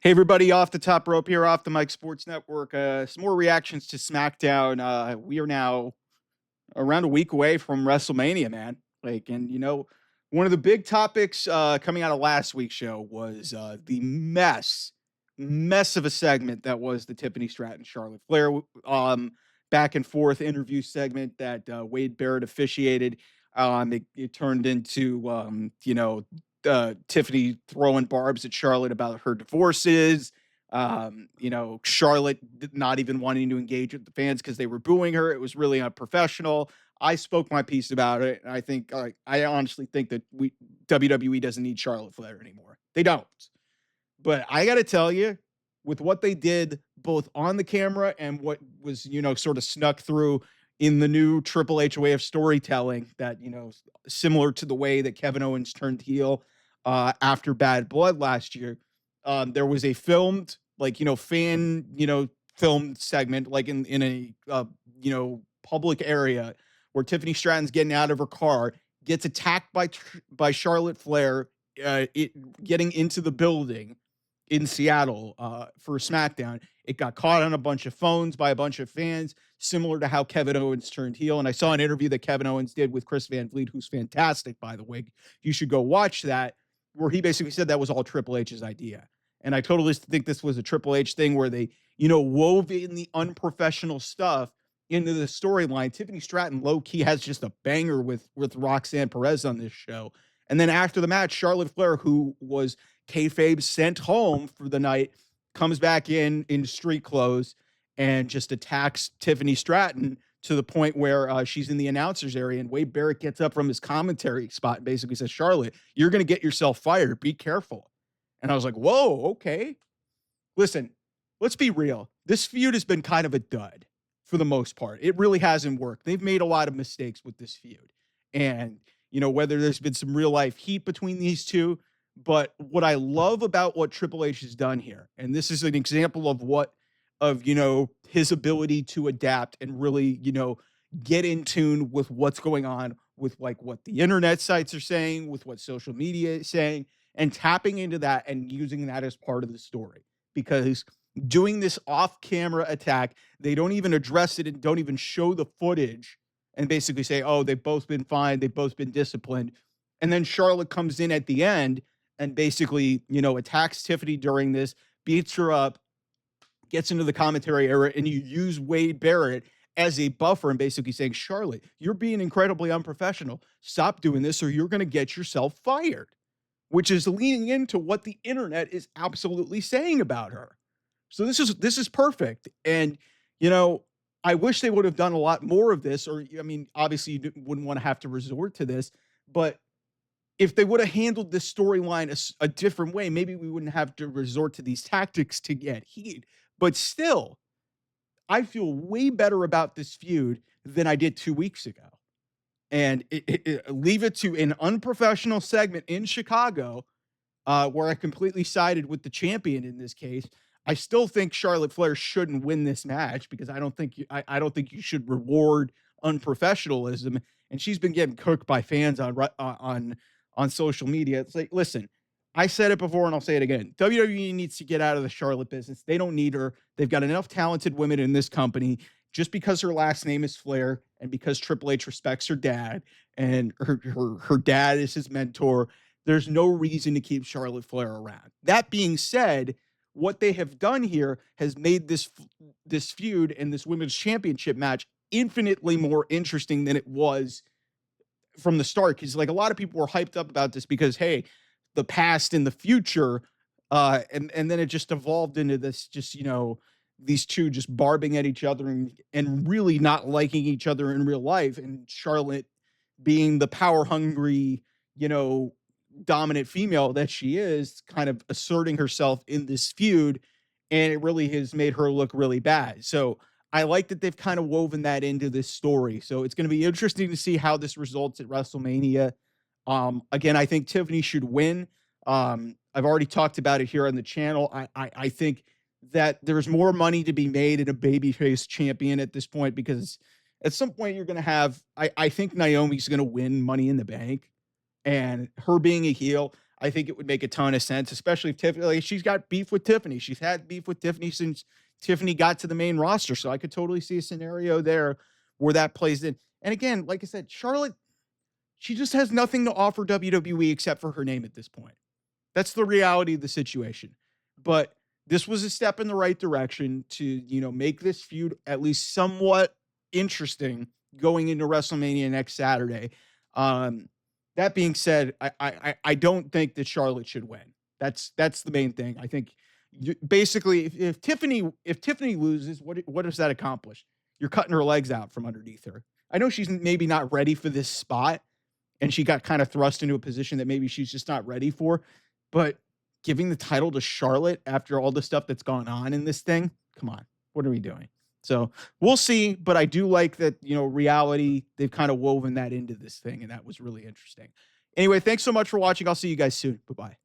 Hey, everybody, off the top rope here, off the Mike Sports Network. Some more reactions to SmackDown. We are now around a week away from WrestleMania, man. One of the big topics coming out of last week's show was the mess of a segment that was the Tiffany Stratton Charlotte Flair back and forth interview segment that Wade Barrett officiated. It turned into Tiffany throwing barbs at Charlotte about her divorces. Charlotte not even wanting to engage with the fans because they were booing her. It was really unprofessional. I spoke my piece about it, and I honestly think that WWE doesn't need Charlotte Flair anymore. They don't. But I got to tell you, with what they did both on the camera and what was, sort of snuck through in the new Triple H way of storytelling, that, similar to the way that Kevin Owens turned heel after Bad Blood last year, there was a filmed, fan, filmed segment, like in a, public area where Tiffany Stratton's getting out of her car, gets attacked by Charlotte Flair, getting into the building in Seattle for SmackDown. It got caught on a bunch of phones by a bunch of fans, similar to how Kevin Owens turned heel. And I saw an interview that Kevin Owens did with Chris Van Vliet, who's fantastic, by the way. You should go watch that, where he basically said that was all Triple H's idea. And I totally think this was a Triple H thing where they, wove in the unprofessional stuff into the storyline. Tiffany Stratton low-key has just a banger with Roxanne Perez on this show. And then after the match, Charlotte Flair, who was kayfabe sent home for the night, comes back in street clothes and just attacks Tiffany Stratton to the point where she's in the announcer's area, and Wade Barrett gets up from his commentary spot and basically says, "Charlotte, you're going to get yourself fired. Be careful." And I was like, whoa, okay. Listen, let's be real. This feud has been kind of a dud for the most part. It really hasn't worked. They've made a lot of mistakes with this feud. And, whether there's been some real life heat between these two, but what I love about what Triple H has done here, and this is an example of his ability to adapt and really, get in tune with what's going on with like what the internet sites are saying, with what social media is saying, and tapping into that and using that as part of the story. Because doing this off-camera attack, they don't even address it and don't even show the footage and basically say, "Oh, they've both been fine, they've both been disciplined." And then Charlotte comes in at the end and basically, attacks Tiffany during this, beats her up, gets into the commentary area, and you use Wade Barrett as a buffer and basically saying, "Charlotte, you're being incredibly unprofessional. Stop doing this or you're going to get yourself fired," which is leaning into what the internet is absolutely saying about her. So this is perfect. And, I wish they would have done a lot more of this, or, I mean, obviously you wouldn't want to have to resort to this, but if they would have handled this storyline a different way, maybe we wouldn't have to resort to these tactics to get heat. But still, I feel way better about this feud than I did 2 weeks ago. And leave it to an unprofessional segment in Chicago, where I completely sided with the champion in this case. I still think Charlotte Flair shouldn't win this match because I don't think you should reward unprofessionalism. And she's been getting cooked by fans on social media. It's like, listen, I said it before and I'll say it again. WWE needs to get out of the Charlotte business. They don't need her. They've got enough talented women in this company. Just because her last name is Flair and because Triple H respects her dad and her dad is his mentor, there's no reason to keep Charlotte Flair around. That being said, what they have done here has made this feud and this women's championship match infinitely more interesting than it was from the start. Because like a lot of people were hyped up about this because, hey, the past and the future, and then it just evolved into this just, these two just barbing at each other and really not liking each other in real life. And Charlotte being the power hungry, dominant female that she is, kind of asserting herself in this feud. And it really has made her look really bad. So I like that they've kind of woven that into this story. So it's going to be interesting to see how this results at WrestleMania. Again, I think Tiffany should win. I've already talked about it here on the channel. I think that there's more money to be made in a babyface champion at this point, because at some point you're going to have, I think Naomi's going to win Money in the Bank, and her being a heel, I think it would make a ton of sense, especially if Tiffany, like, she's got beef with Tiffany. She's had beef with Tiffany since Tiffany got to the main roster. So I could totally see a scenario there where that plays in. And again, like I said, Charlotte, she just has nothing to offer WWE except for her name at this point. That's the reality of the situation. But this was a step in the right direction to, make this feud at least somewhat interesting going into WrestleMania next Saturday. Um, that being said, I don't think that Charlotte should win. That's the main thing. I think basically if Tiffany loses, what does that accomplish? You're cutting her legs out from underneath her. I know she's maybe not ready for this spot, and she got kind of thrust into a position that maybe she's just not ready for. But giving the title to Charlotte after all the stuff that's gone on in this thing, come on, what are we doing? So we'll see. But I do like that, reality, they've kind of woven that into this thing, and that was really interesting. Anyway, thanks so much for watching. I'll see you guys soon. Bye bye.